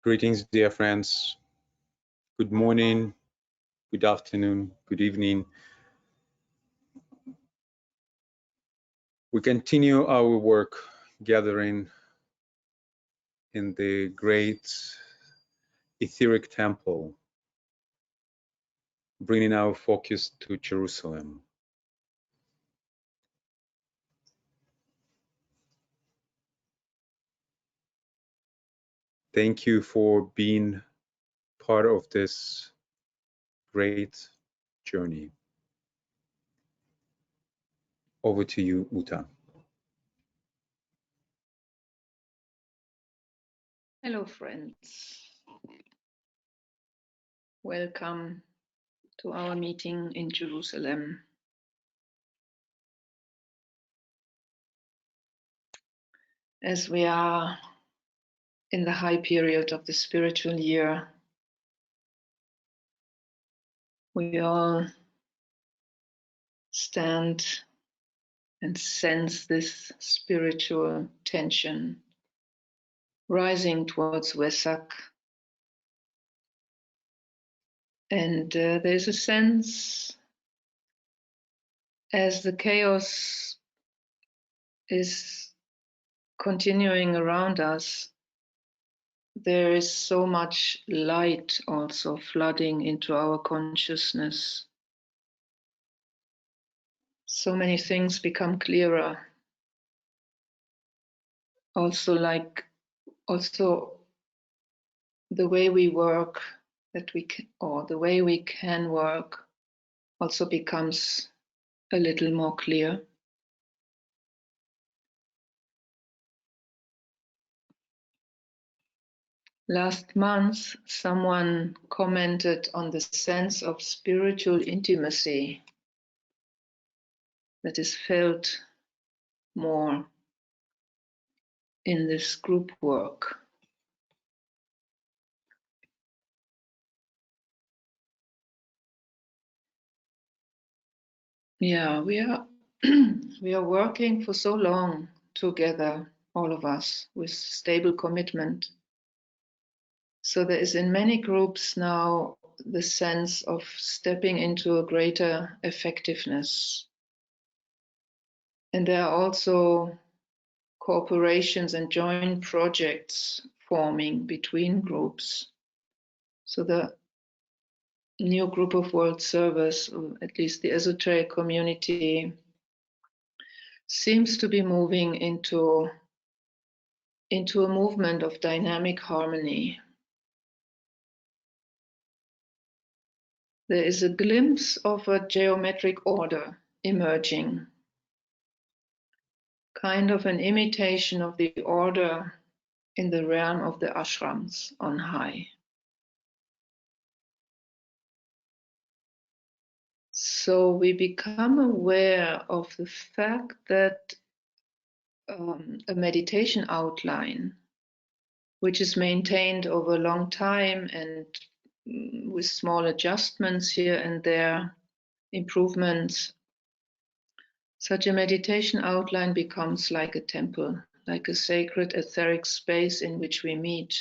Greetings, dear friends. Good morning, good afternoon, good evening. We continue our work gathering in the great etheric temple, bringing our focus to Jerusalem. Thank you for being part of this great journey. Over to you, Uta. Hello, friends. Welcome to our meeting in Jerusalem. As we are in the high period of the spiritual year, we all stand and sense this spiritual tension rising towards Vesak. And there's a sense as the chaos is continuing around us, there is so much light also flooding into our consciousness. So many things become clearer. Also the way we work, or the way we can work also becomes a little more clear. Last month, someone commented on the sense of spiritual intimacy that is felt more in this group work. Yeah, we are we are working for so long together, all of us, with stable commitment. So there is in many groups now the sense of stepping into a greater effectiveness. And there are also cooperations and joint projects forming between groups. So the new group of world service, or at least the esoteric community, seems to be moving into a movement of dynamic harmony. There is a glimpse of a geometric order emerging, kind of an imitation of the order in the realm of the ashrams on high. So we become aware of the fact that a meditation outline, which is maintained over a long time and with small adjustments here and there, improvements, such a meditation outline becomes like a temple, like a sacred etheric space in which we meet.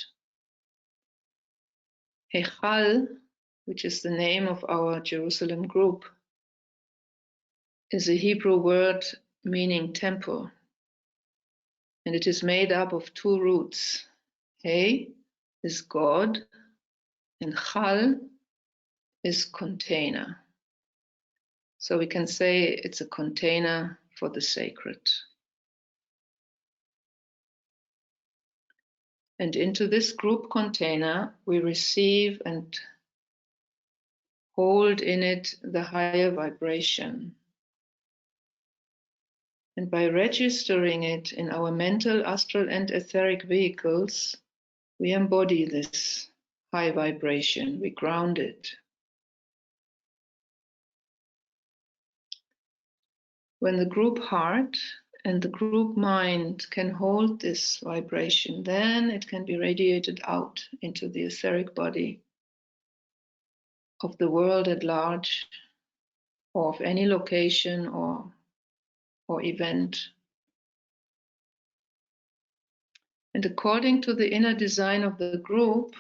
Heichal, which is the name of our Jerusalem group, is a Hebrew word meaning temple. And it is made up of two roots. He is God, and Chal is container. So we can say it's a container for the sacred. And into this group container, we receive and hold in it the higher vibration. And by registering it in our mental, astral, and etheric vehicles, we embody this high vibration, we ground it. When the group heart and the group mind can hold this vibration, then it can be radiated out into the etheric body of the world at large, or of any location or event. And according to the inner design of the group,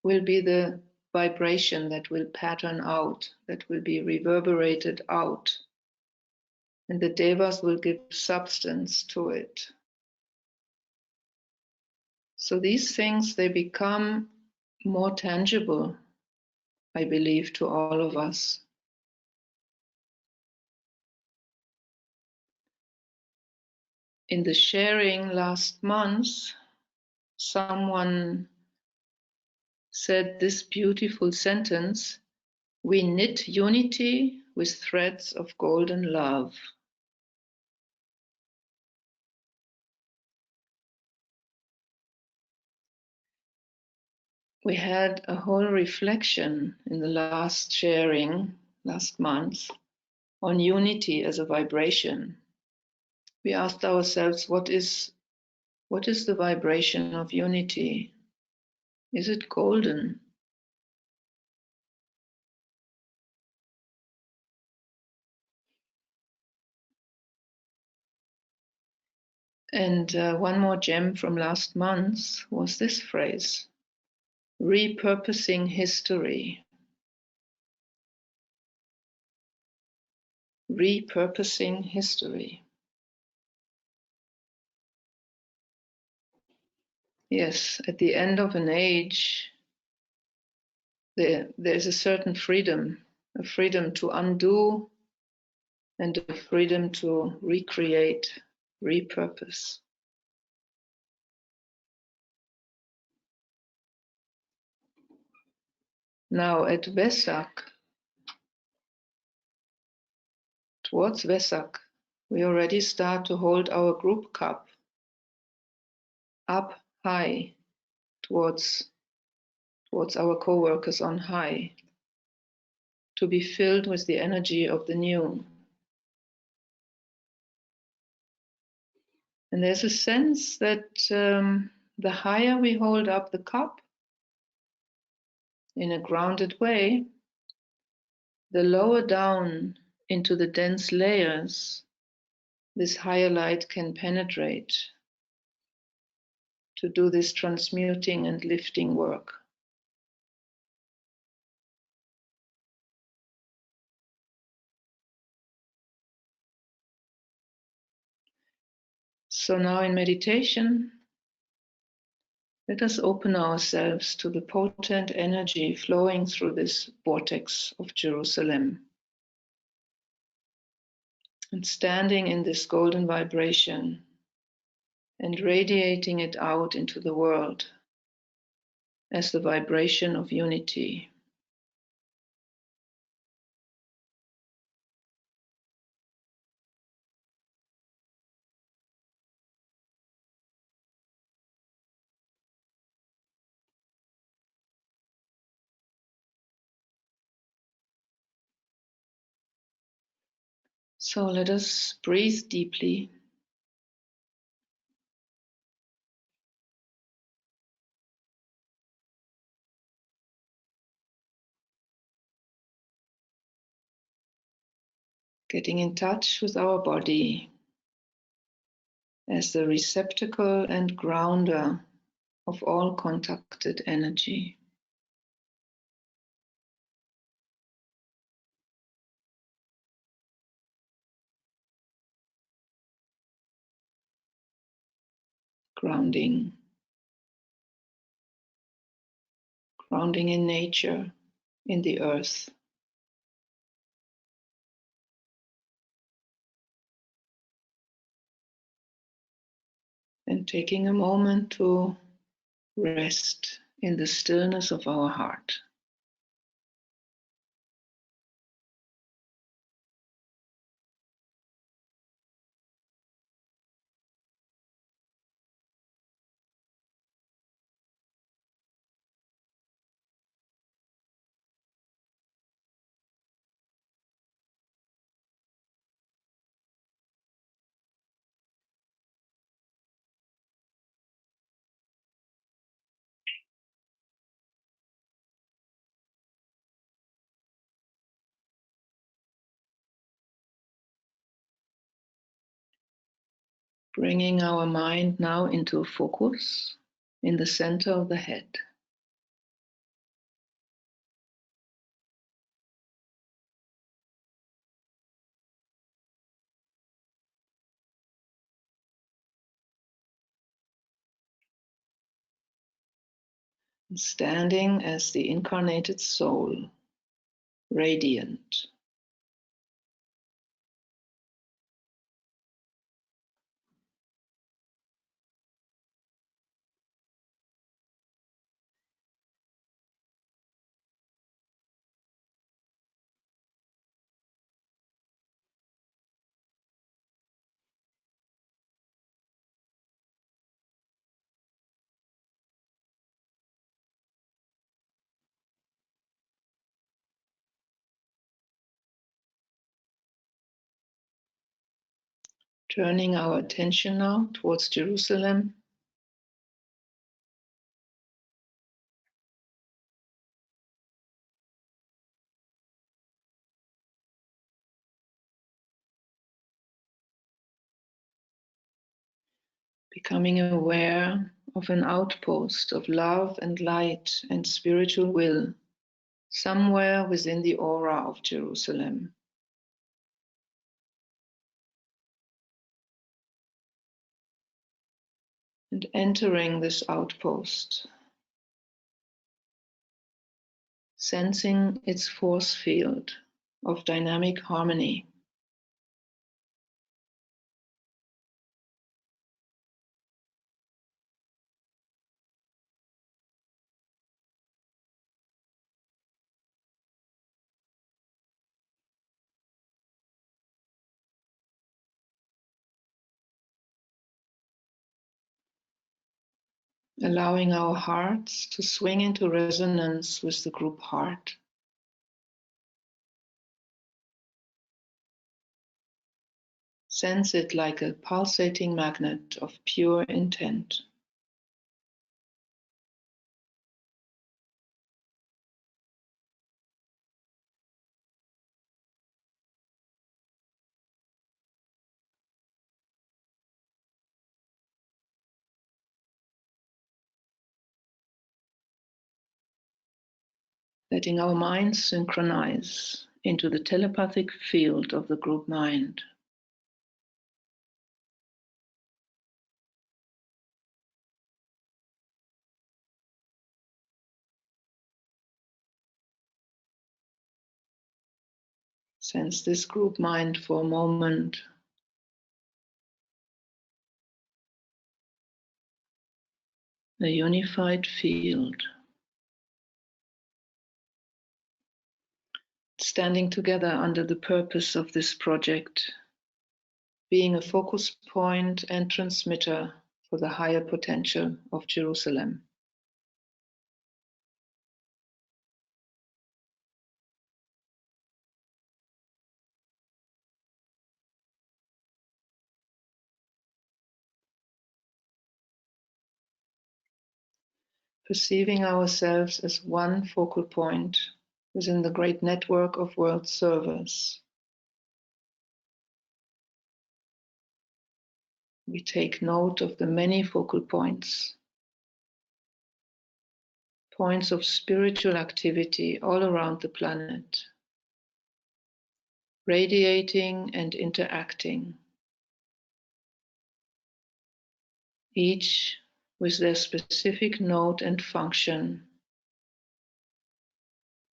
will be the vibration that will pattern out, that will be reverberated out. And the devas will give substance to it. So these things, they become more tangible, I believe, to all of us. In the sharing last month, someone said this beautiful sentence: we knit unity with threads of golden love. We had a whole reflection in the last sharing last month on unity as a vibration. We asked ourselves, what is the vibration of unity? Is it golden? And one more gem from last month was this phrase: repurposing history. Repurposing history. Yes, at the end of an age, there's a certain freedom, a freedom to undo and a freedom to recreate, repurpose. Now at Vesak, towards Vesak, we already start to hold our group cup up high towards our co-workers on high, to be filled with the energy of the new. And there's a sense that the higher we hold up the cup in a grounded way, the lower down into the dense layers this higher light can penetrate to do this transmuting and lifting work. So now in meditation, let us open ourselves to the potent energy flowing through this vortex of Jerusalem. And standing in this golden vibration and radiating it out into the world as the vibration of unity. So let us breathe deeply. Getting in touch with our body as the receptacle and grounder of all contacted energy. Grounding in nature, in the earth. And taking a moment to rest in the stillness of our heart. Bringing our mind now into a focus in the center of the head. Standing as the incarnated soul, radiant. Turning our attention now towards Jerusalem. Becoming aware of an outpost of love and light and spiritual will somewhere within the aura of Jerusalem. And entering this outpost, sensing its force field of dynamic harmony. Allowing our hearts to swing into resonance with the group heart. Sense it like a pulsating magnet of pure intent. Letting our minds synchronize into the telepathic field of the group mind. Sense this group mind for a moment. A unified field. Standing together under the purpose of this project, being a focus point and transmitter for the higher potential of Jerusalem. Perceiving ourselves as one focal point within the great network of world servers. We take note of the many focal points, points of spiritual activity all around the planet, radiating and interacting, each with their specific note and function.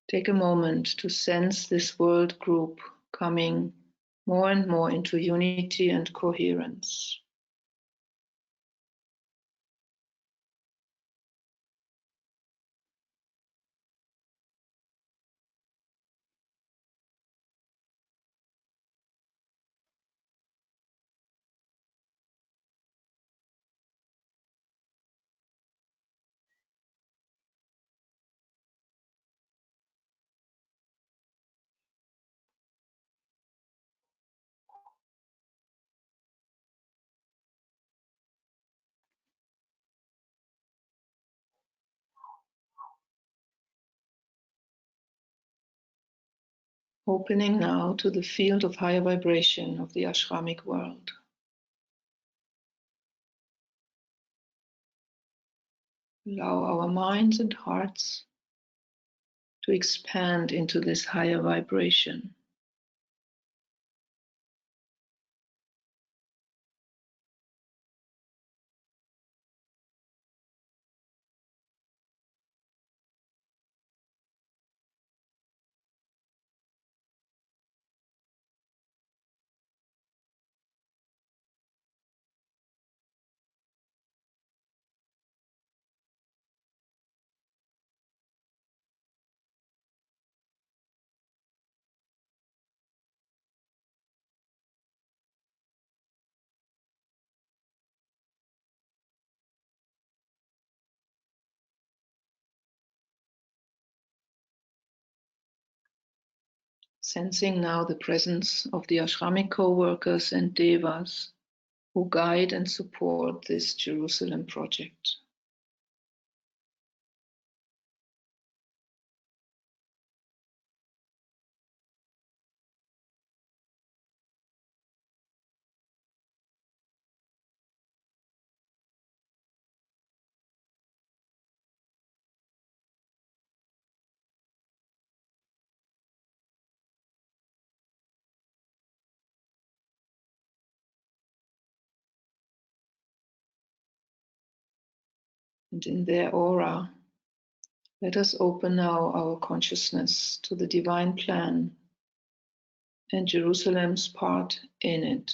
Take a moment to sense this world group coming more and more into unity and coherence. Opening now to the field of higher vibration of the ashramic world. Allow our minds and hearts to expand into this higher vibration. Sensing now the presence of the ashramic co-workers and devas who guide and support this Jerusalem project. And in their aura, let us open now our consciousness to the divine plan and Jerusalem's part in it.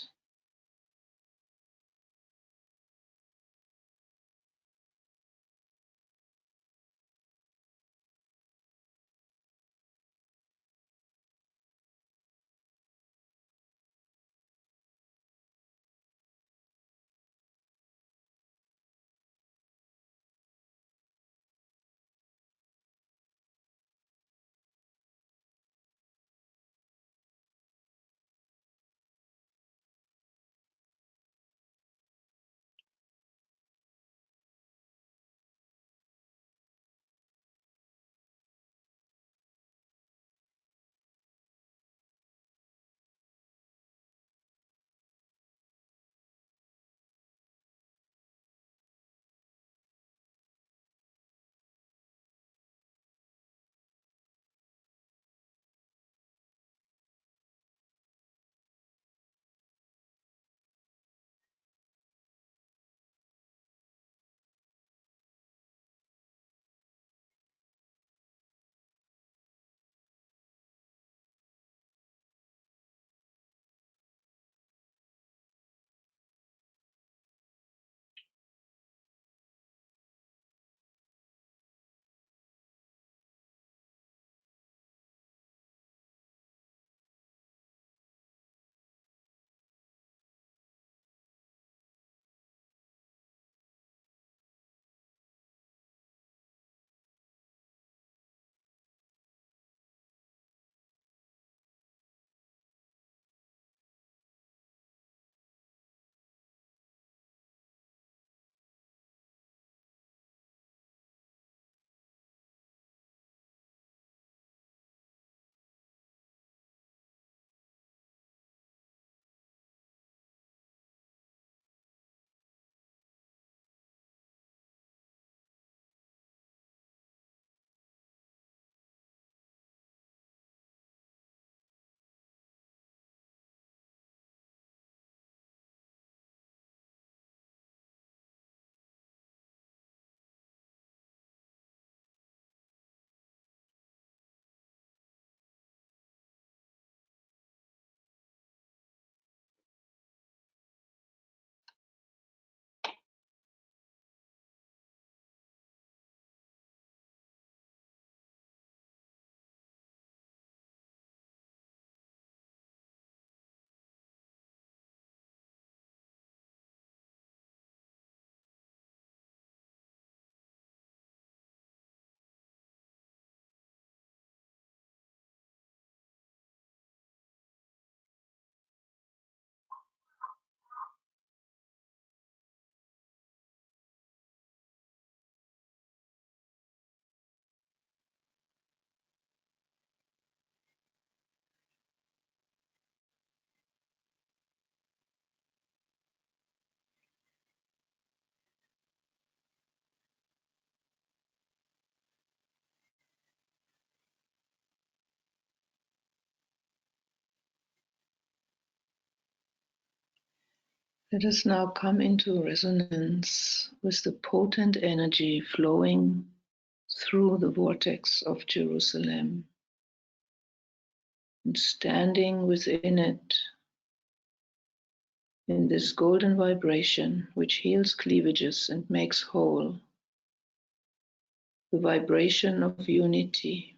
Let us now come into resonance with the potent energy flowing through the vortex of Jerusalem and standing within it in this golden vibration which heals cleavages and makes whole, the vibration of unity.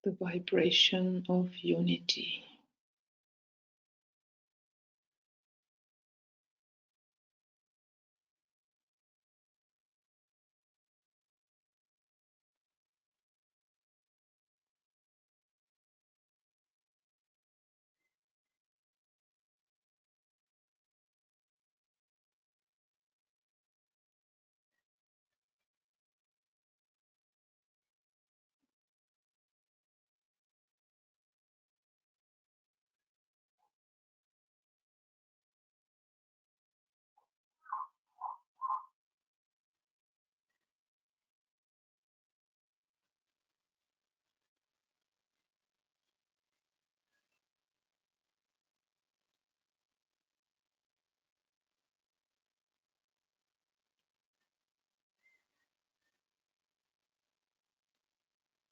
The vibration of unity.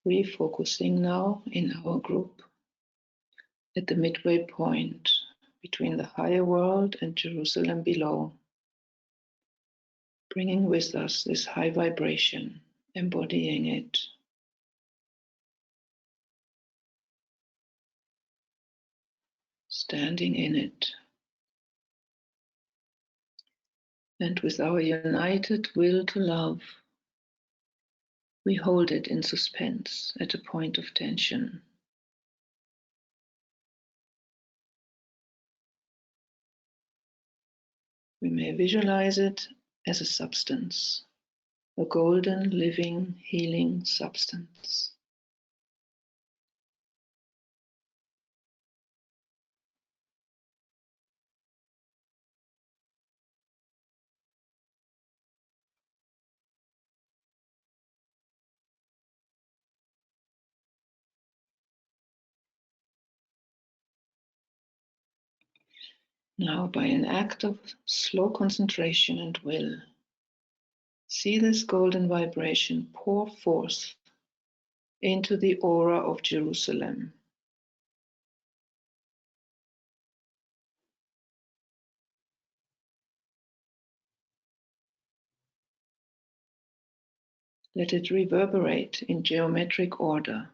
Refocusing now in our group at the midway point between the higher world and Jerusalem below, bringing with us this high vibration, embodying it. Standing in it. And with our united will to love, we hold it in suspense at a point of tension. We may visualize it as a substance, a golden, living, healing substance. Now, by an act of slow concentration and will, see this golden vibration pour forth into the aura of Jerusalem. Let it reverberate in geometric order.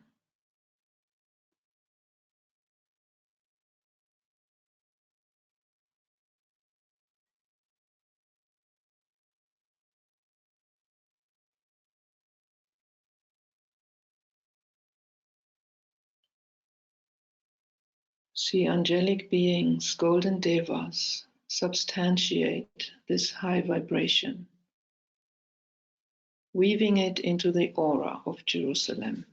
See angelic beings, golden devas, substantiate this high vibration, weaving it into the aura of Jerusalem.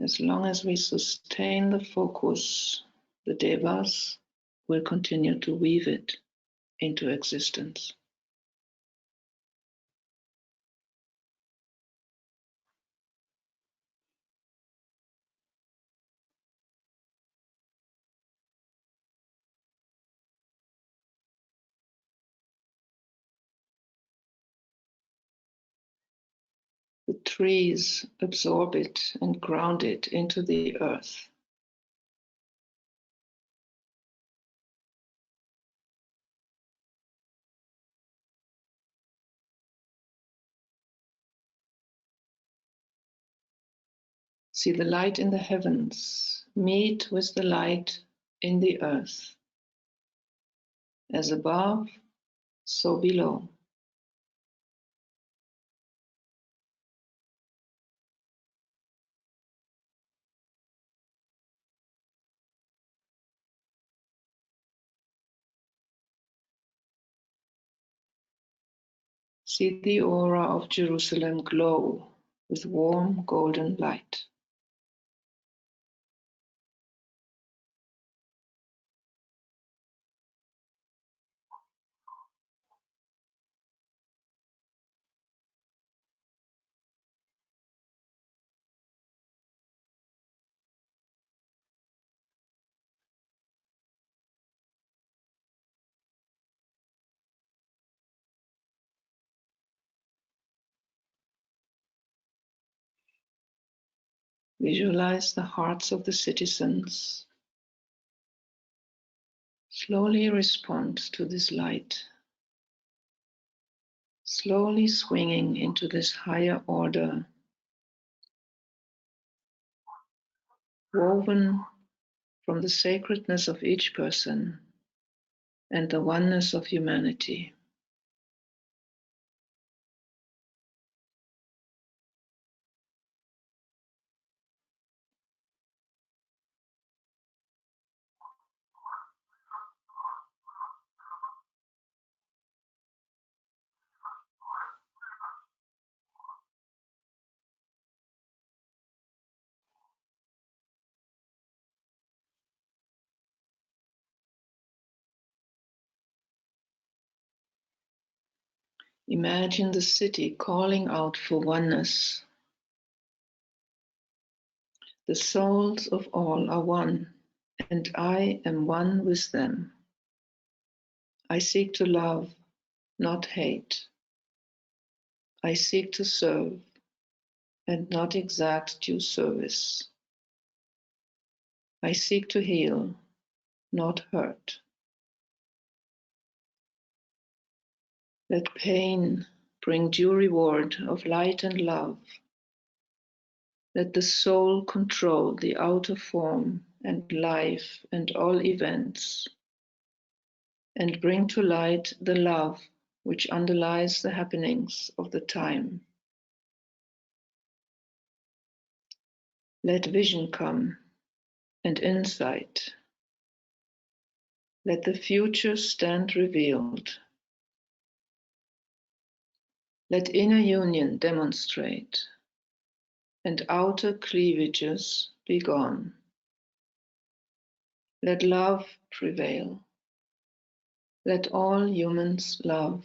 As long as we sustain the focus, the devas will continue to weave it into existence. The trees absorb it and ground it into the earth. See the light in the heavens meet with the light in the earth. As above, so below. See the aura of Jerusalem glow with warm golden light. Visualize the hearts of the citizens. Slowly respond to this light, slowly swinging into this higher order, woven from the sacredness of each person and the oneness of humanity. Imagine the city calling out for oneness. The souls of all are one, and I am one with them. I seek to love, not hate. I seek to serve and not exact due service. I seek to heal, not hurt. Let pain bring due reward of light and love. Let the soul control the outer form and life and all events, and bring to light the love which underlies the happenings of the time. Let vision come and insight. Let the future stand revealed. Let inner union demonstrate, and outer cleavages be gone. Let love prevail. Let all humans love.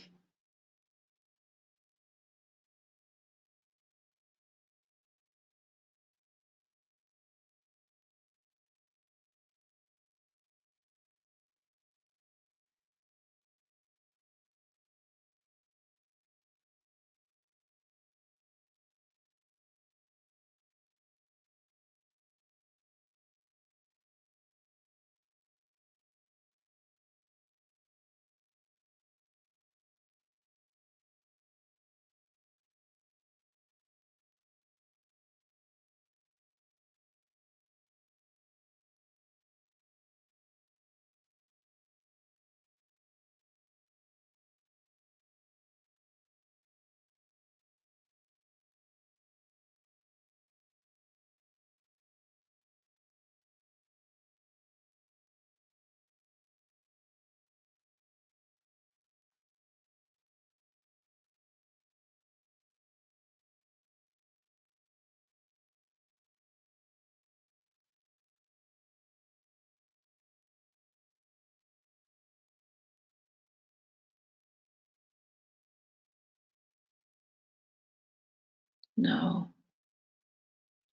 Now,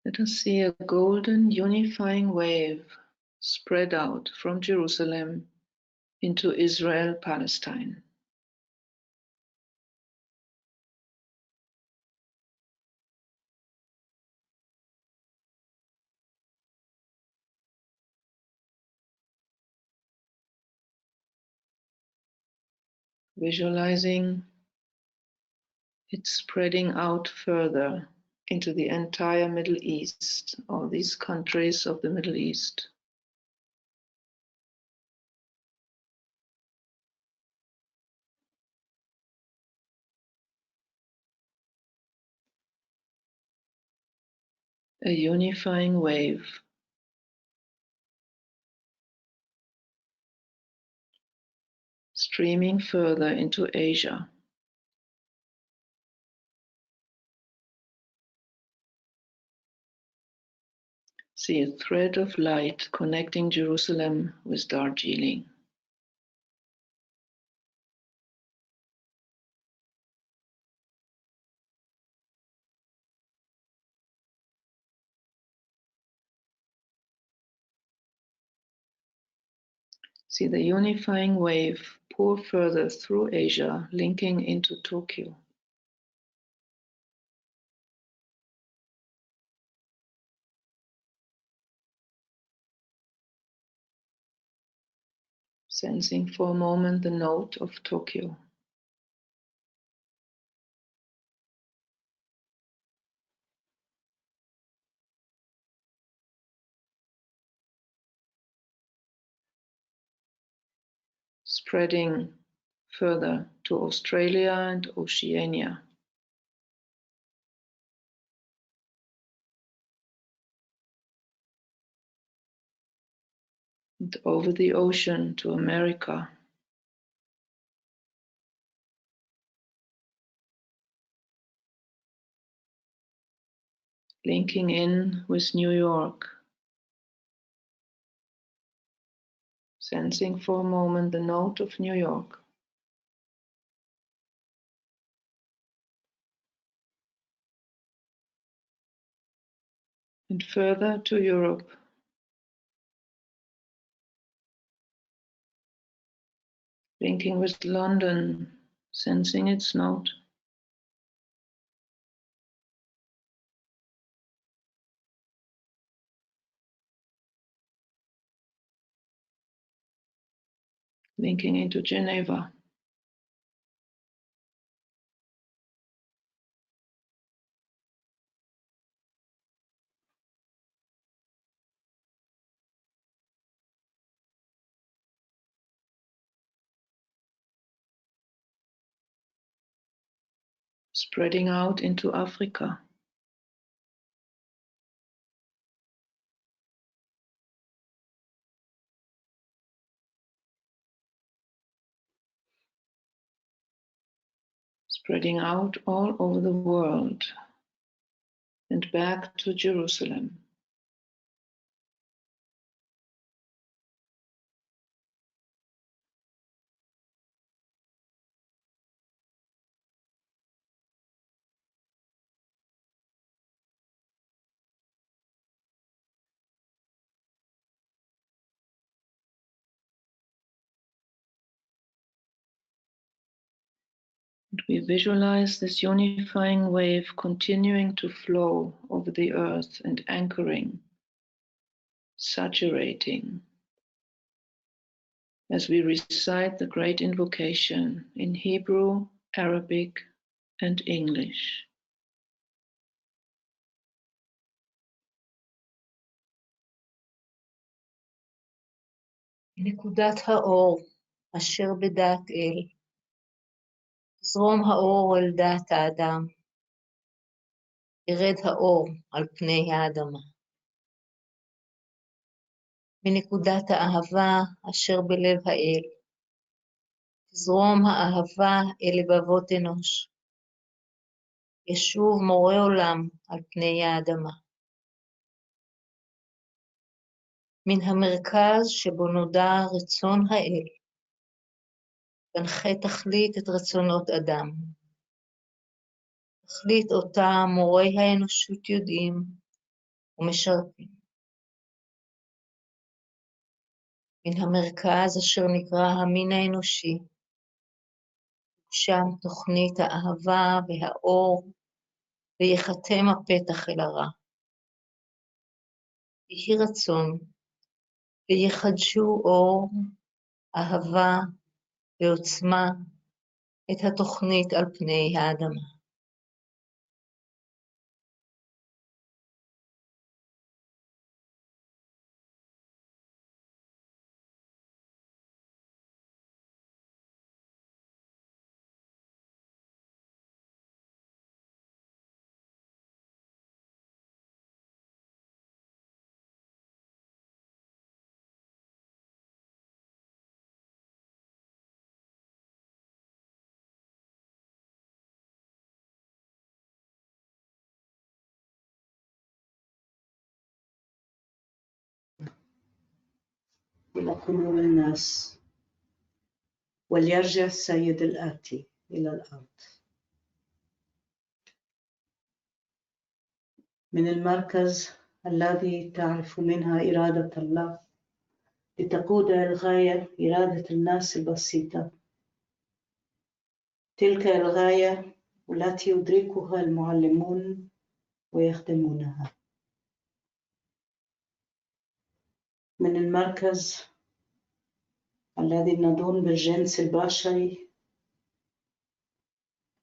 let us see a golden unifying wave spread out from Jerusalem into Israel, Palestine. Visualizing it spreading out further into the entire Middle East, all these countries of the Middle East. A unifying wave. Streaming further into Asia. See a thread of light connecting Jerusalem with Darjeeling. See the unifying wave pour further through Asia, linking into Tokyo. Sensing for a moment the note of Tokyo. Spreading further to Australia and Oceania. And over the ocean to America. Linking in with New York. Sensing for a moment the note of New York. And further to Europe. Linking with London, sensing its note. Linking into Geneva. Spreading out into Africa. Spreading out all over the world and back to Jerusalem. And we visualize this unifying wave continuing to flow over the earth and anchoring, saturating, as we recite the great invocation in Hebrew, Arabic, and English. נקודת האור אשר בדעת אל, זרום האור אל דעת האדם, ירד האור על פני האדמה. מנקודת האהבה אשר בלב האל, זרום האהבה אל לבבות אנוש, ישוב מורה עולם על פני האדמה. מן המרכז שבו נודע רצון האל, תנחה תכלית את רצונות אדם. תכלית אותה מורי האנושות יודעים ומשרתים. מן המרכז אשר נקרא המין האנושי, שם תוכנית האהבה והאור, ויחתם הפתח אל הרע. יהי רצון, ויחדשו אור, אהבה ועוצמה את התוכנית על פני האדמה. إلى قلوب الناس، وليرجع السيد الآتي إلى الأرض. من المركز الذي تعرف منها إرادة الله لتقود الغاية إرادة الناس البسيطة، تلك الغاية التي يدركها المعلمون ويخدمونها. من المركز الذي نظن بالجنس البشري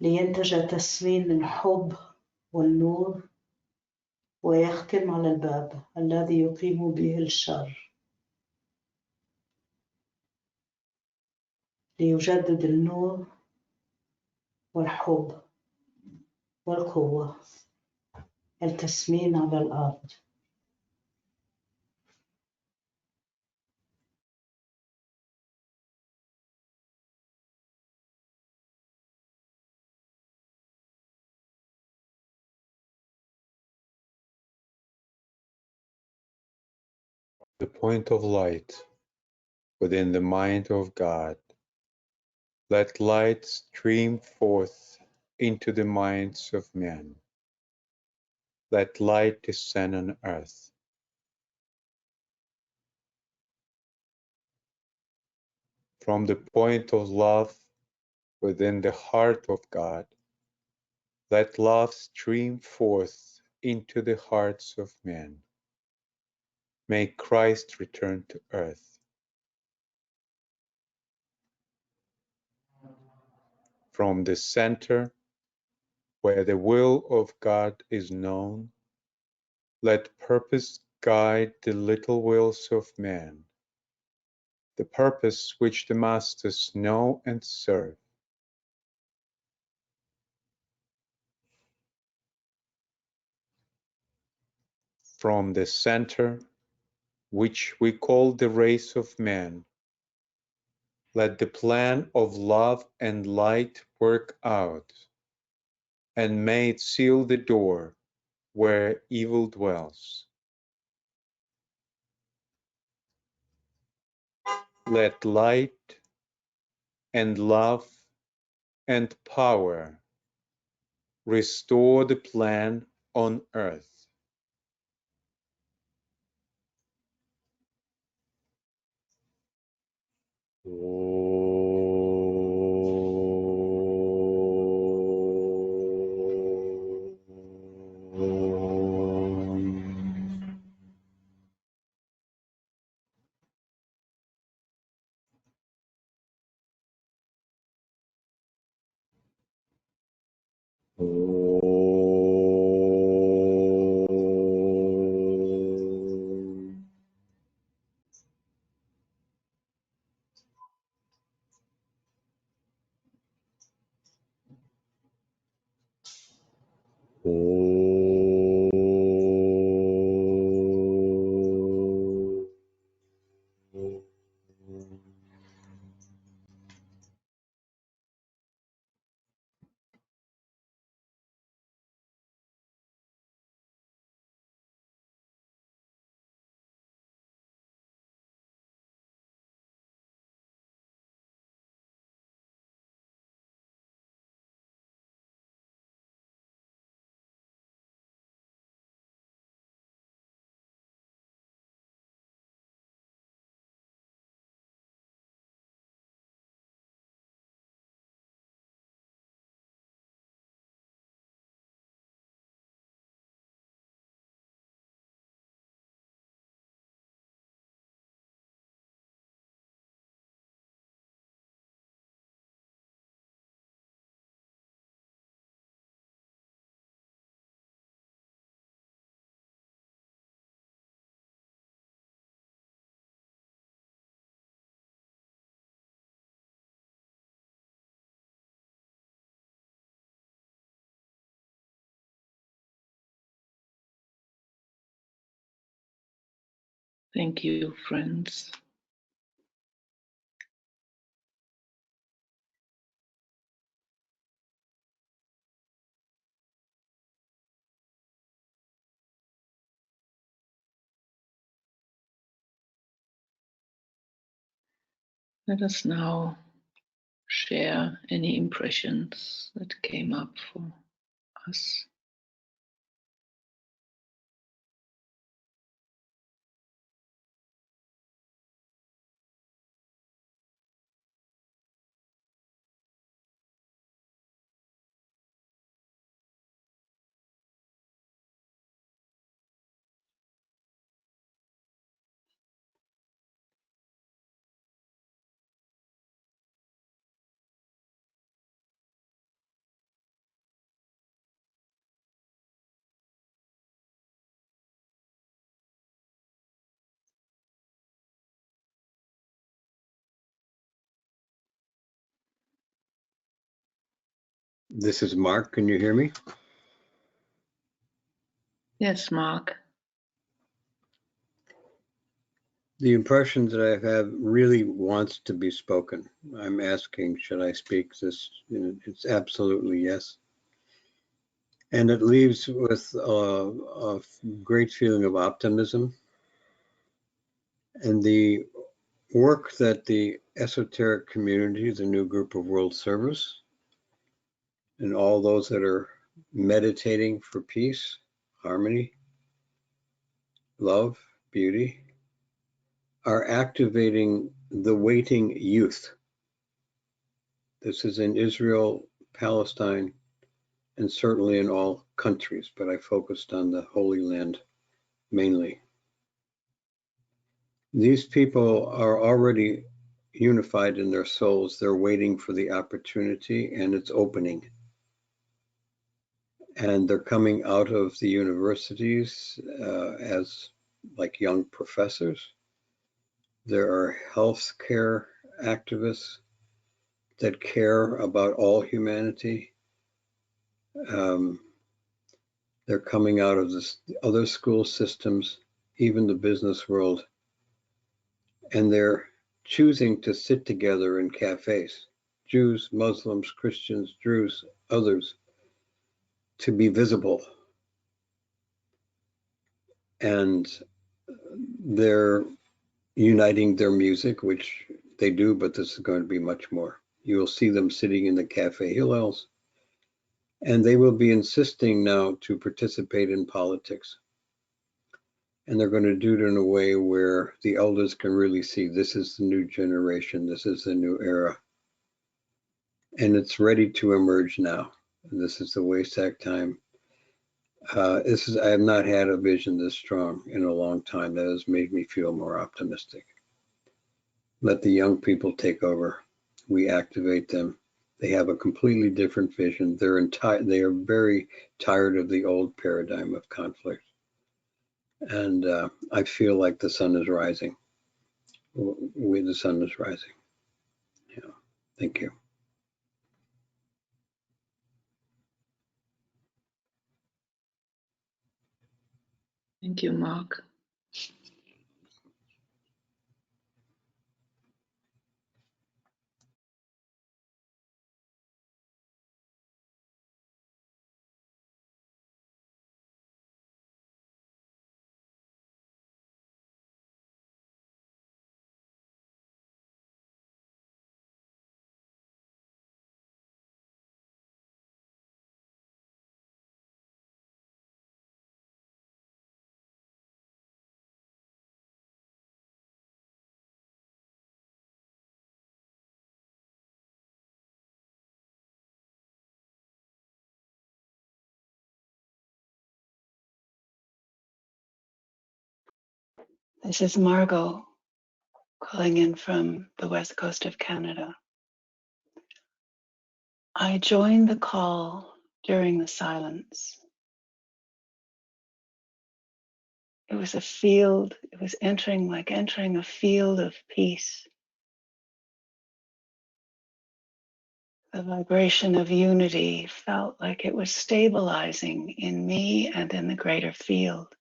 لينتج تسليم الحب والنور ويختم على الباب الذي يقيم به الشر، ليجدد النور والحب والقوة، التسمين على الأرض. The point of light within the mind of God. Let light stream forth into the minds of men. Let light descend on earth. From the point of love within the heart of God, let love stream forth into the hearts of men. May Christ return to earth. From the center, where the will of God is known, let purpose guide the little wills of men, the purpose which the masters know and serve. From the center, which we call the race of man, let the plan of love and light work out, and may it seal the door where evil dwells. Let light and love and power restore the plan on earth. Thank you, friends. Let us now share any impressions that came up for us. This is Mark. Can you hear me? Yes, Mark. The impression that I have really wants to be spoken. I'm asking, should I speak this? It's absolutely yes. And it leaves with a great feeling of optimism. And the work that the esoteric community, the new group of world service, and all those that are meditating for peace, harmony, love, beauty, are activating the waiting youth. This is in Israel, Palestine, and certainly in all countries, but I focused on the Holy Land mainly. These people are already unified in their souls. They're waiting for the opportunity, and it's opening. And they're coming out of the universities as like young professors. There are healthcare activists that care about all humanity. They're coming out of the other school systems, even the business world, and they're choosing to sit together in cafes, Jews, Muslims, Christians, Druze, others, to be visible. And they're uniting their music, which they do, but this is going to be much more. You will see them sitting in the Cafe Hillels, and they will be insisting now to participate in politics. And they're going to do it in a way where the elders can really see this is the new generation, this is the new era. And it's ready to emerge now. And this is the Waisak time. I have not had a vision this strong in a long time. That has made me feel more optimistic. Let the young people take over. We activate them. They have a completely different vision. They are very tired of the old paradigm of conflict. And I feel like the sun is rising. The sun is rising. Yeah. Thank you. Thank you, Mark. This is Margot calling in from the west coast of Canada. I joined the call during the silence. It was a field, it was entering a field of peace. The vibration of unity felt like it was stabilizing in me and in the greater field.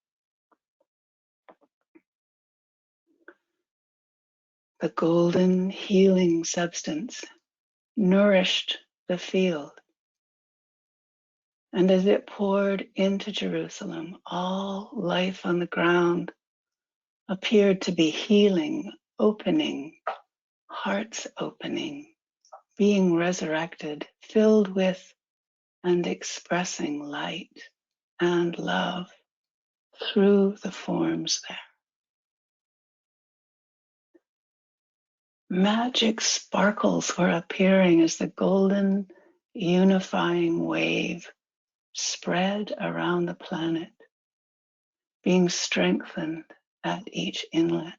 The golden healing substance nourished the field. And as it poured into Jerusalem, all life on the ground appeared to be healing, opening, hearts opening, being resurrected, filled with and expressing light and love through the forms there. Magic sparkles were appearing as the golden unifying wave spread around the planet, being strengthened at each inlet.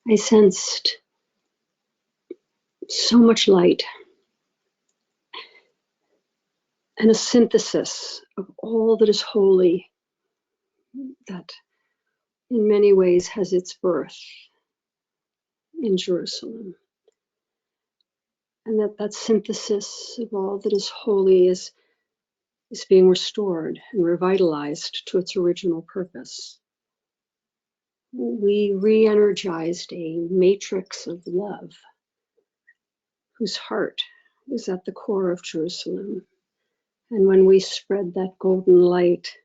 I sensed so much light and a synthesis of all that is holy that in many ways has its birth in Jerusalem. And that synthesis of all that is holy is being restored and revitalized to its original purpose. We re-energized a matrix of love whose heart is at the core of Jerusalem. And when we spread that golden light,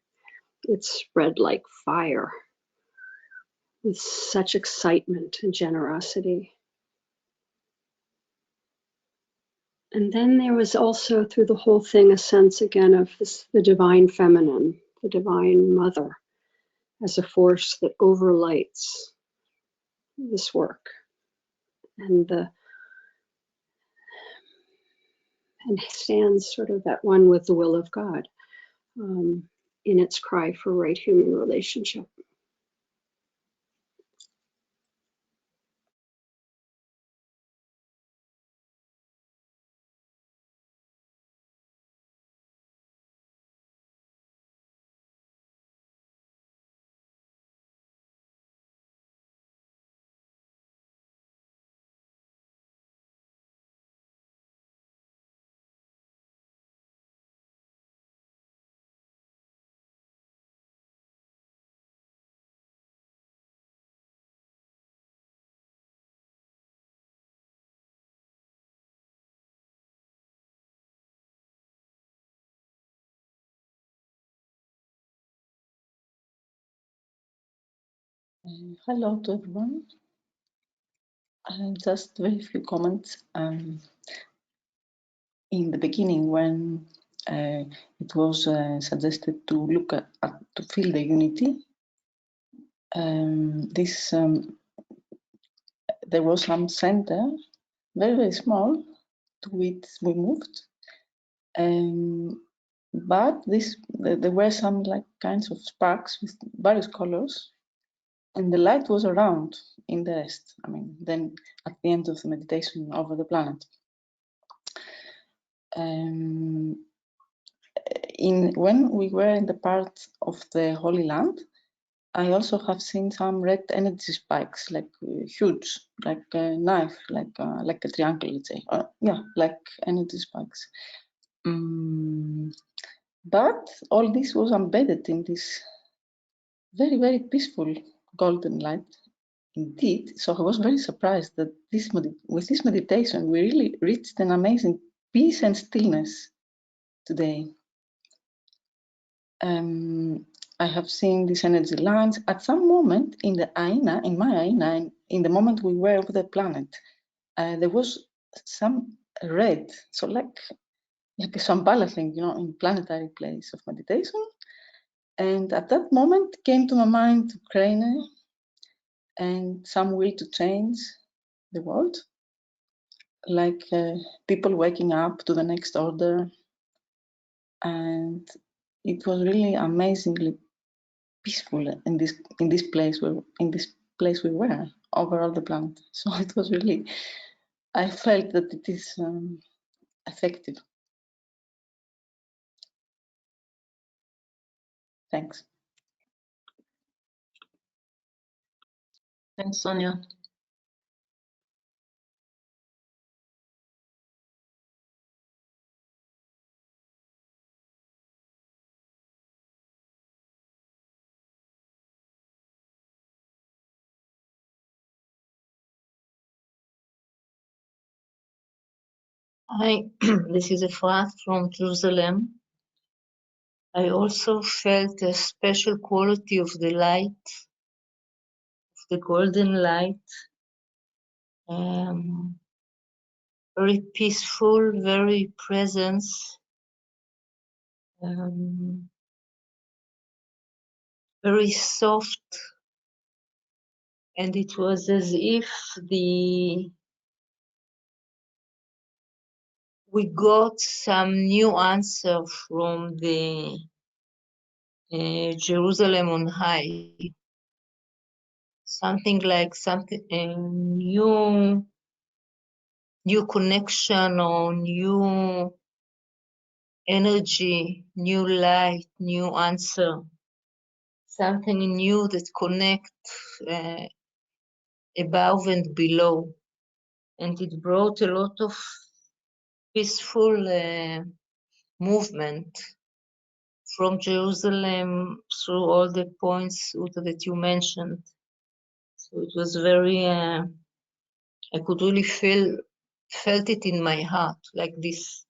it spread like fire with such excitement and generosity. And then there was also through the whole thing a sense again of the divine feminine, the divine mother, as a force that overlights this work and stands sort of at one with the will of God in its cry for right human relationship. Hello to everyone. Just very few comments. In the beginning, when it was suggested to look at to feel the unity, there was some center, very very small, to which we moved, but there were some like kinds of sparks with various colors. And the light was around in the rest. I mean, then at the end of the meditation over the planet. When we were in the part of the Holy Land, I also have seen some red energy spikes, like huge, like a knife, like a triangle, let's say. Yeah, like energy spikes. But all this was embedded in this very, very peaceful golden light. Indeed, so I was very surprised that with this meditation, we really reached an amazing peace and stillness today. I have seen these energy lines at some moment in the Aina, in my Aina, in the moment we were over the planet. There was some red, so like a Shambhala thing, you know, in planetary place of meditation. And at that moment came to my mind Ukraine and some will to change the world, like people waking up to the next order. And it was really amazingly peaceful in this place we were over all the planet. So it was really I felt that it is effective. Thanks. Thanks, Sonia. Hi, this is Efrat from Jerusalem. I also felt a special quality of the light, the golden light. Very peaceful, very presence, very soft, and it was as if we got some new answer from the Jerusalem on high. Something like a new connection or new energy, new light, new answer. Something new that connects above and below. And it brought a lot of peaceful movement from Jerusalem through all the points that you mentioned. So it was very, I could really felt it in my heart, like this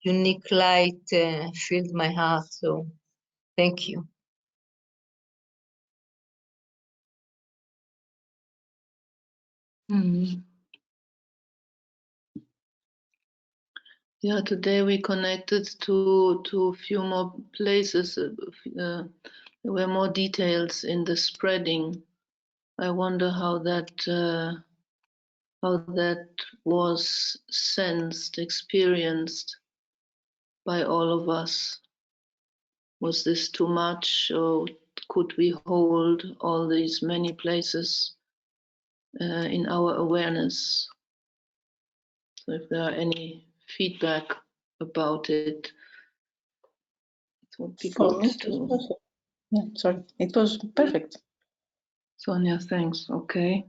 unique light filled my heart. So thank you. Yeah, today we connected to a few more places. There were more details in the spreading. I wonder how that was sensed, experienced by all of us. Was this too much, or could we hold all these many places in our awareness? So if there are any feedback about it, it would be For good me, it was perfect. Yeah, sorry, it was perfect. Sonia, thanks. Okay.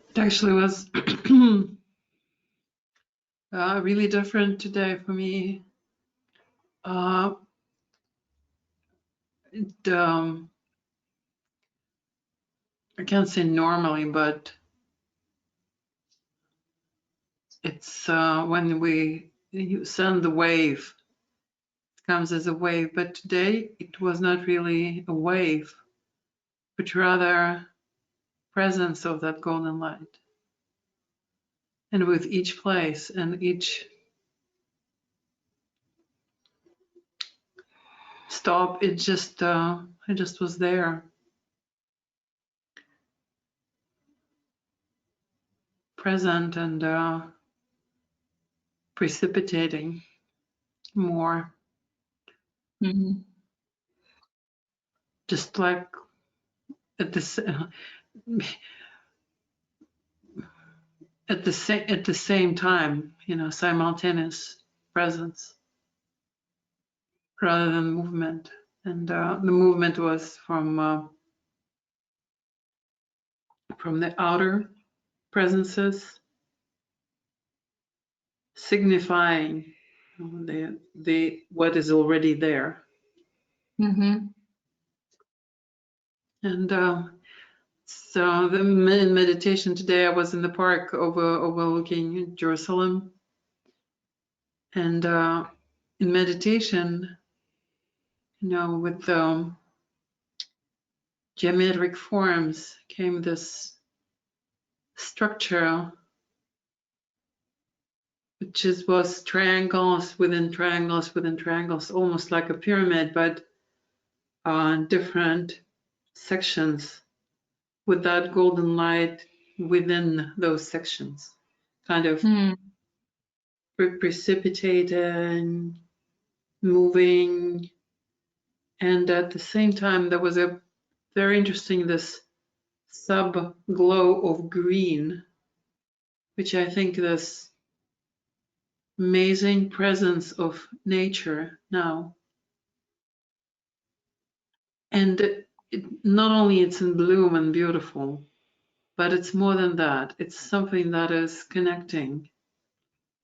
It actually was really different today for me. I can't say normally, but it's when you send the wave, it comes as a wave. But today it was not really a wave, but rather presence of that golden light. And with each place and each stop, it just was there. Present and precipitating more. Mm-hmm. Just like at the same time, simultaneous presence rather than movement. And the movement was from the outer presences, signifying the what is already there. Mm-hmm. And so in meditation today, I was in the park overlooking Jerusalem. And in meditation, with geometric forms came this structure, which was triangles within triangles within triangles, almost like a pyramid, but different sections with that golden light within those sections, kind of precipitating, moving, and at the same time there was a very interesting this sub glow of green, which I think this amazing presence of nature now. And not only it's in bloom and beautiful, but it's more than that. It's something that is connecting,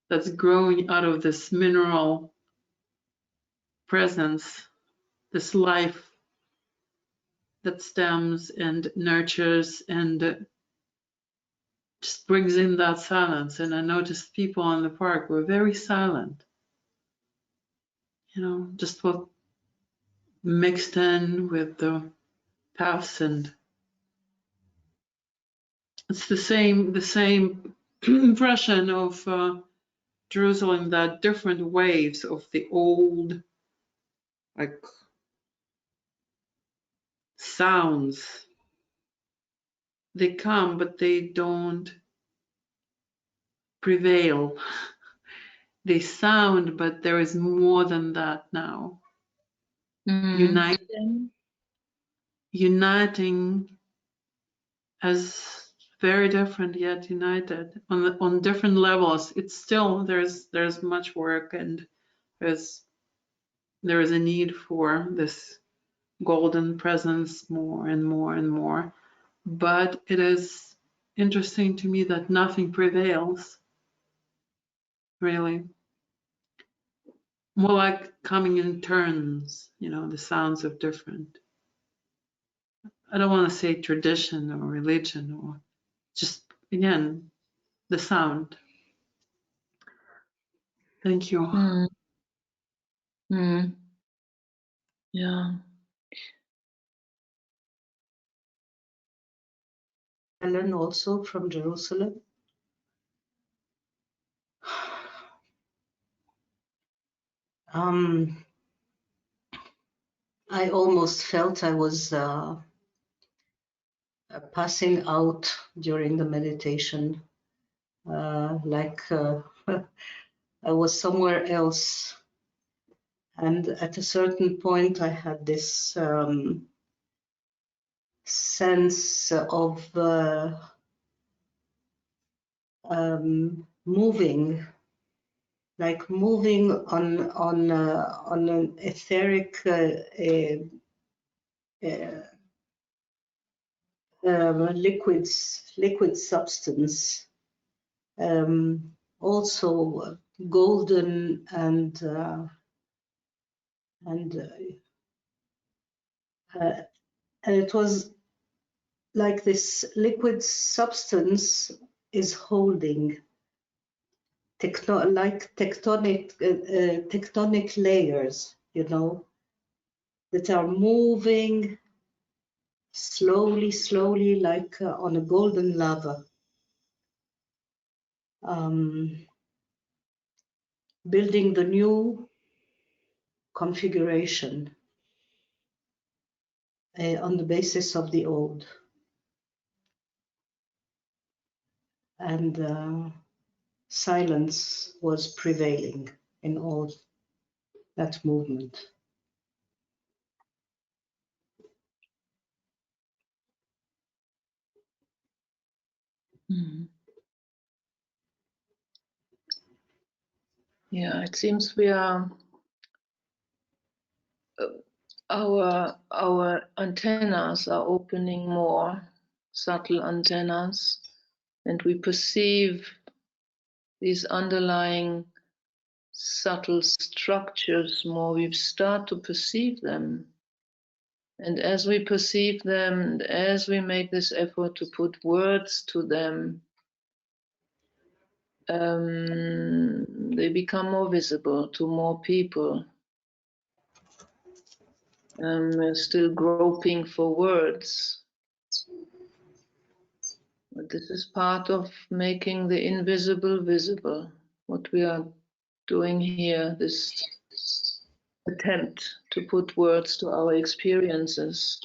that's growing out of this mineral presence, this life that stems and nurtures and just brings in that silence. And I noticed people in the park were very silent, you know, just what mixed in with the paths, and it's the same impression of Jerusalem, that different waves of the old, like, sounds. They come, but they don't prevail. They sound, but there is more than that now. Uniting as very different yet united on different levels. It's still there's much work, and there is a need for this golden presence more and more and more. But it is interesting to me that nothing prevails, really. More like coming in turns, you know, the sounds of different. I don't want to say tradition or religion, or just, again, the sound. Thank you. Yeah. Helen, also from Jerusalem. I almost felt I was passing out during the meditation, like I was somewhere else. And at a certain point, I had this sense of moving, like moving on an etheric liquid substance, also golden and it was like this liquid substance is holding like tectonic layers, you know, that are moving slowly, like on a golden lava. Building the new configuration on the basis of the old. And silence was prevailing in all that movement. Yeah, it seems we are our antennas are opening more, subtle antennas, and we perceive these underlying subtle structures more. We start to perceive them. And as we perceive them, and as we make this effort to put words to them, they become more visible to more people. We're still groping for words. But this is part of making the invisible visible, what we are doing here, this attempt to put words to our experiences.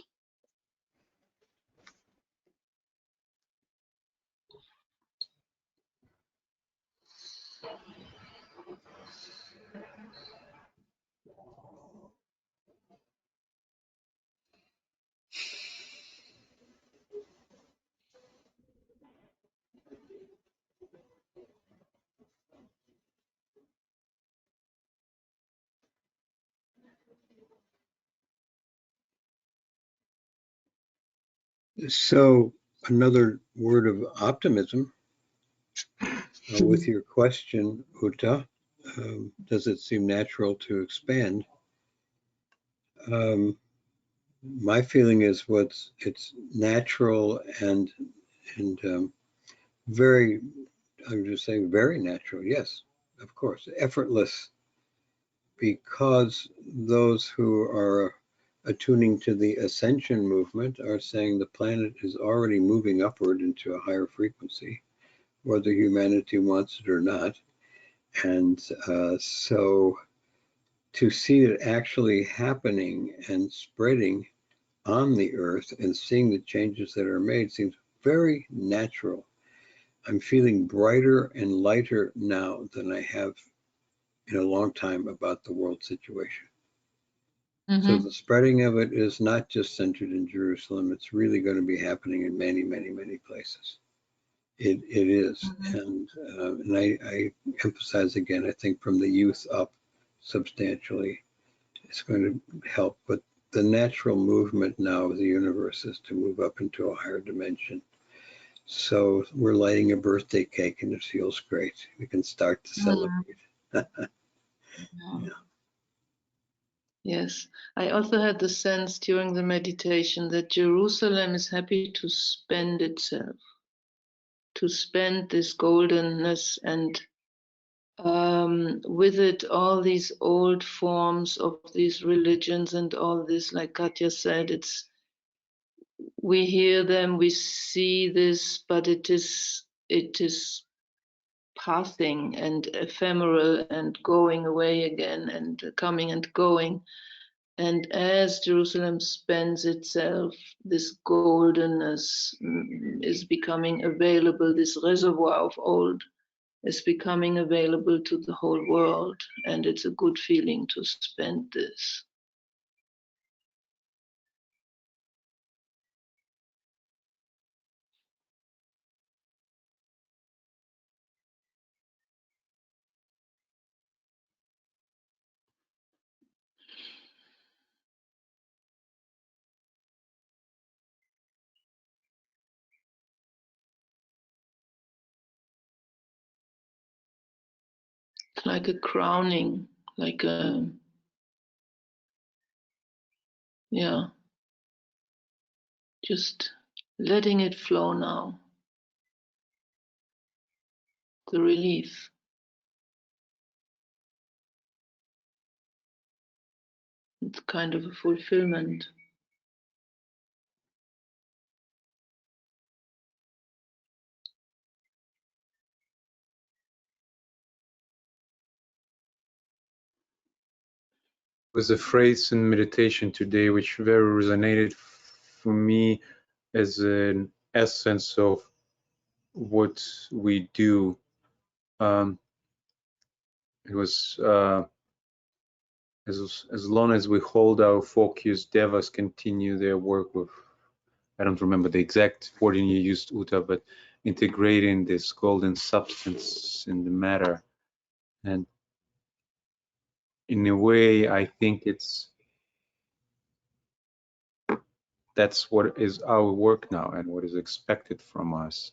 So another word of optimism with your question, Uta, does it seem natural to expand? My feeling is it's natural and very, I'm just saying very natural. Yes, of course, effortless, because those who are attuning to the ascension movement are saying the planet is already moving upward into a higher frequency, whether humanity wants it or not. And so to see it actually happening and spreading on the earth and seeing the changes that are made seems very natural. I'm feeling brighter and lighter now than I have in a long time about the world situation. So the spreading of it is not just centered in Jerusalem. It's really going to be happening in many, many, many places. It is. And I emphasize again, I think from the youth up substantially, it's going to help. But the natural movement now of the universe is to move up into a higher dimension. So we're lighting a birthday cake and it feels great. We can start to celebrate. Yeah. Yes, I also had the sense during the meditation that Jerusalem is happy to spend itself, to spend this goldenness, and with it all these old forms of these religions and all this, like Katja said, we hear them, we see this, but it is passing and ephemeral and going away again and coming and going. And as Jerusalem spends itself, this goldenness is becoming available, this reservoir of old is becoming available to the whole world. And it's a good feeling to spend this. It's like a crowning, like a, yeah, just letting it flow now. The relief. It's kind of a fulfillment. Was a phrase in meditation today which very resonated for me as an essence of what we do. It was as long as we hold our focus, devas continue their work with, I don't remember the exact wording you used, Uta, but integrating this golden substance in the matter. And in a way, I think that's what is our work now and what is expected from us.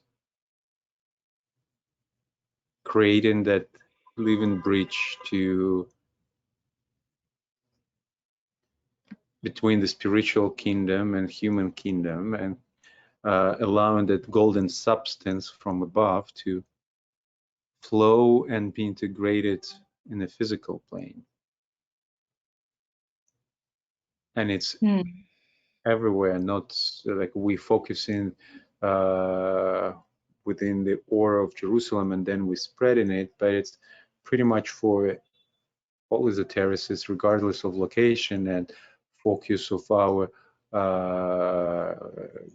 Creating that living bridge between the spiritual kingdom and human kingdom, and allowing that golden substance from above to flow and be integrated in the physical plane. And it's everywhere, not like we focus in within the aura of Jerusalem and then we spread in it, but it's pretty much for all the terraces, regardless of location and focus of our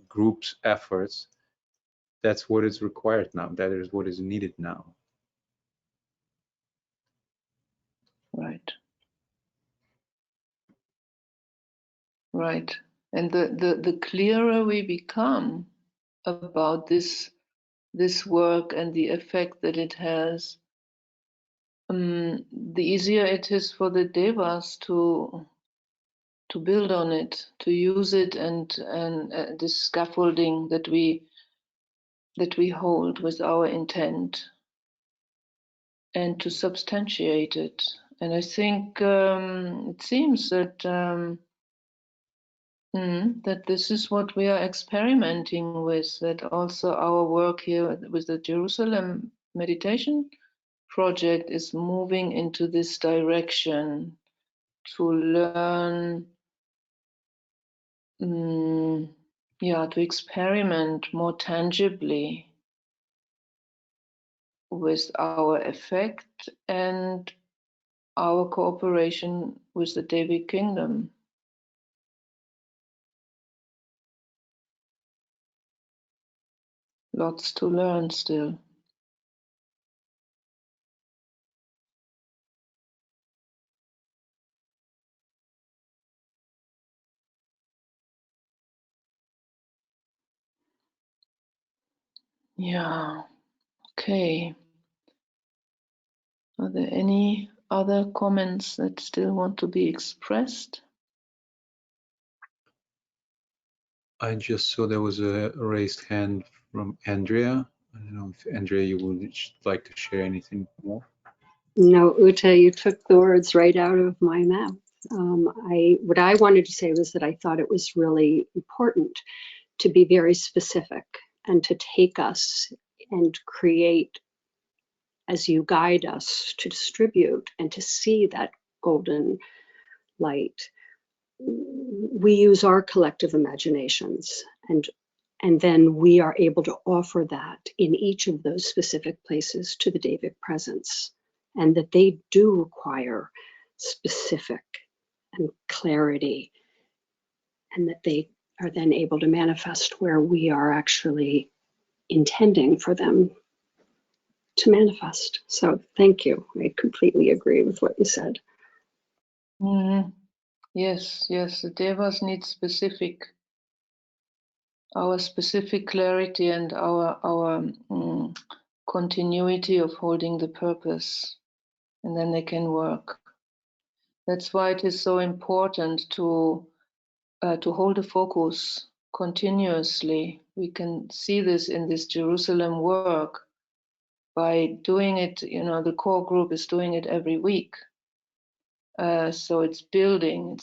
group's efforts. That's what is required now. That is what is needed now. Right. Right. And the clearer we become about this work and the effect that it has, the easier it is for the devas to to build on it, to use it, and this scaffolding that we hold with our intent, and to substantiate it. And I think it seems that that this is what we are experimenting with, that also our work here with the Jerusalem meditation project is moving into this direction, to learn, to experiment more tangibly with our effect and our cooperation with the Devic kingdom. Lots to learn still. Yeah, okay. Are there any other comments that still want to be expressed? I just saw there was a raised hand from Andrea. I don't know if Andrea, you would like to share anything more? No, Uta, you took the words right out of my mouth. What I wanted to say was that I thought it was really important to be very specific and to take us and create, as you guide us to distribute and to see that golden light. We use our collective imaginations, and then we are able to offer that in each of those specific places to the Devic presence, and that they do require specific and clarity, and that they are then able to manifest where we are actually intending for them to manifest. So thank you. I completely agree with what you said. Yes, the Devas need our specific clarity and our continuity of holding the purpose, and then they can work. That's why it is so important to hold the focus continuously. We can see this in this Jerusalem work by doing it. The core group is doing it every week. So it's building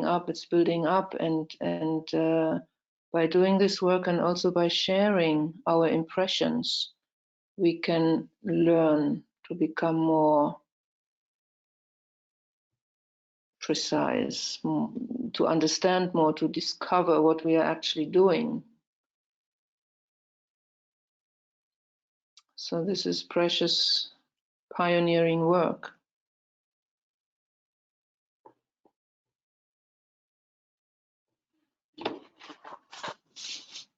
up, and by doing this work and also by sharing our impressions, we can learn to become more precise, to understand more, to discover what we are actually doing. So this is precious pioneering work.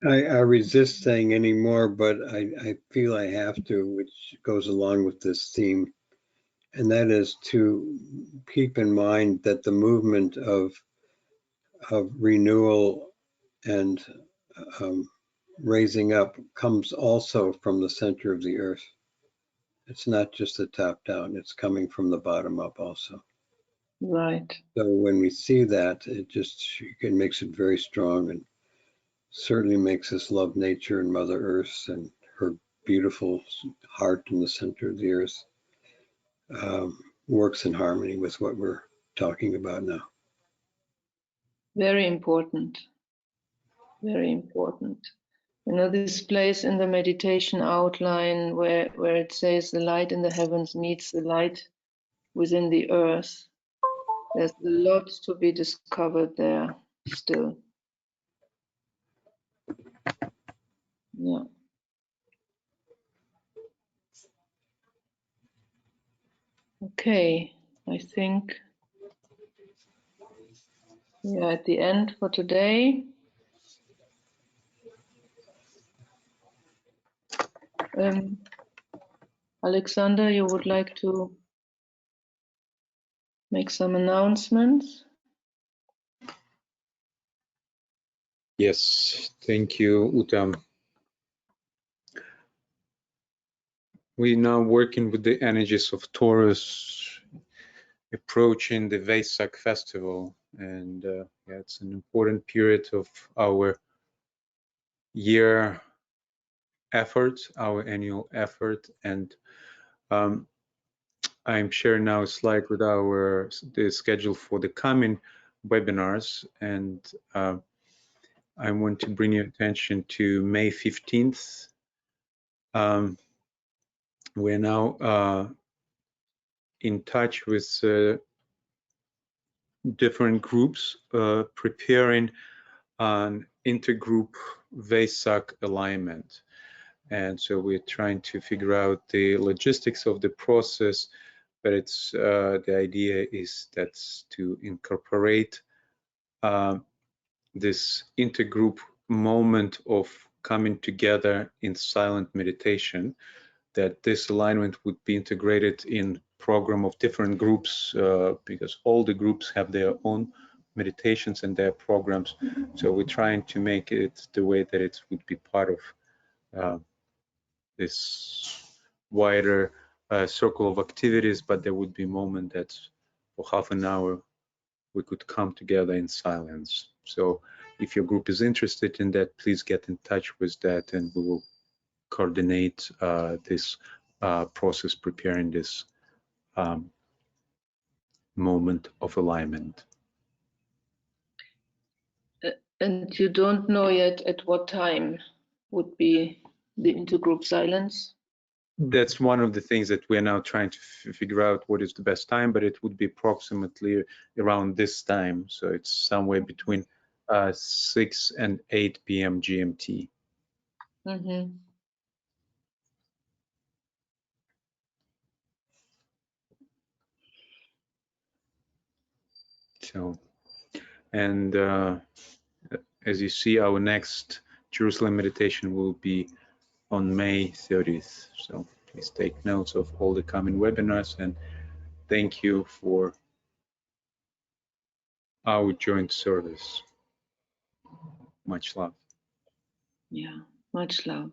I resist saying any more, but I feel I have to, which goes along with this theme. And that is to keep in mind that the movement of renewal and raising up comes also from the center of the earth. It's not just the top down, it's coming from the bottom up also. Right. So when we see that, it makes it very strong, and certainly makes us love nature and Mother Earth and her beautiful heart in the center of the earth. Works in harmony with what we're talking about now. Very important. Very important. This place in the meditation outline where it says the light in the heavens meets the light within the earth. There's lots to be discovered there still. Yeah. Okay, I think we are at the end for today. Alexander, you would like to make some announcements? Yes, thank you, Uta. We're now working with the energies of Taurus. approaching the Vesak festival, and yeah, it's an important period of our year effort, our annual effort, and I'm sharing now a slide with the schedule for the coming webinars, and I want to bring your attention to May 15th. We're now in touch with different groups preparing an intergroup Vesak alignment. And so we're trying to figure out the logistics of the process, but it's the idea is that's to incorporate this intergroup moment of coming together in silent meditation, that this alignment would be integrated in program of different groups because all the groups have their own meditations and their programs. So we're trying to make it the way that it would be part of this wider circle of activities, but there would be a moment that for half an hour we could come together in silence. So if your group is interested in that, please get in touch with that, and we will coordinate this process, preparing this moment of alignment. And you don't know yet at what time would be the intergroup silence? That's one of the things that we're now trying to figure out what is the best time, but it would be approximately around this time. So it's somewhere between 6 and 8 p.m. GMT. Mm-hmm. So, and as you see, our next Jerusalem meditation will be on May 30th. So please take notes of all the coming webinars, and thank you for our joint service. Much love. Yeah, much love.